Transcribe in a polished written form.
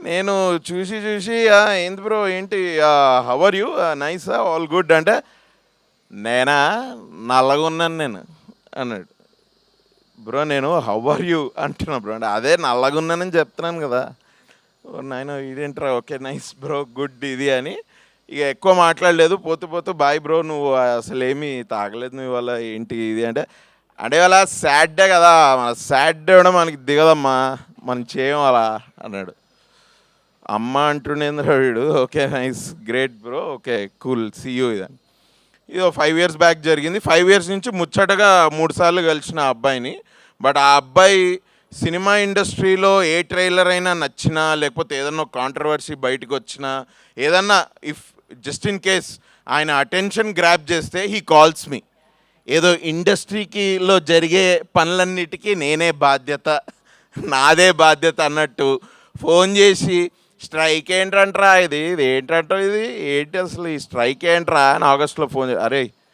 నేను చూసి చూసి ఏంది బ్రో ఏంటి హౌ ఆర్ యూ నైసా ఆల్ గుడ్ అంటే నేనా నల్లగా ఉన్నాను నేను అన్నాడు. బ్రో నేను హౌ ఆర్ యూ అంటున్నా బ్రో అంటే అదే నల్లగా ఉన్నానని చెప్తున్నాను కదా. నాయన ఇదేంట్రా ఓకే నైస్ బ్రో గుడ్ ఇది అని ఇక ఎక్కువ మాట్లాడలేదు. పోతూ పోతూ బాయ్ బ్రో నువ్వు అసలు ఏమీ తాగలేదు నువ్వు ఇవాళ ఏంటి ఇది అంటే అంటే ఇవాళ సాడ్ డే కదా మన సాడ్ డే కూడా మనకి దిగదమ్మా మనం చేయం అలా అన్నాడు. అమ్మ అంటుండేంద్ర వీడు okay nice great bro okay cool see you ఇదని. ఇది 5 years బ్యాక్ జరిగింది. 5 years నుంచి ముచ్చటగా 3 సార్లు కలిసిన ఆ అబ్బాయిని. బట్ ఆ అబ్బాయి సినిమా ఇండస్ట్రీలో ఏ ట్రైలర్ అయినా నచ్చినా లేకపోతే ఏదన్నా కాంట్రవర్సీ బయటకు వచ్చినా ఏదన్నా ఇఫ్ జస్ట్ ఇన్ కేస్ ఆయన అటెన్షన్ గ్రాప్ చేస్తే హీ కాల్స్ మీ. ఏదో ఇండస్ట్రీకిలో జరిగే పనులన్నిటికీ నేనే బాధ్యత నాదే బాధ్యత అన్నట్టు ఫోన్ చేసి స్ట్రైక్ ఏంటంట్రా ఇది ఇది ఏంటంటావు ఇది ఏంటి అసలు ఈ స్ట్రైక్ ఏంట్రా అని ఆగస్టులో ఫోన్ అరే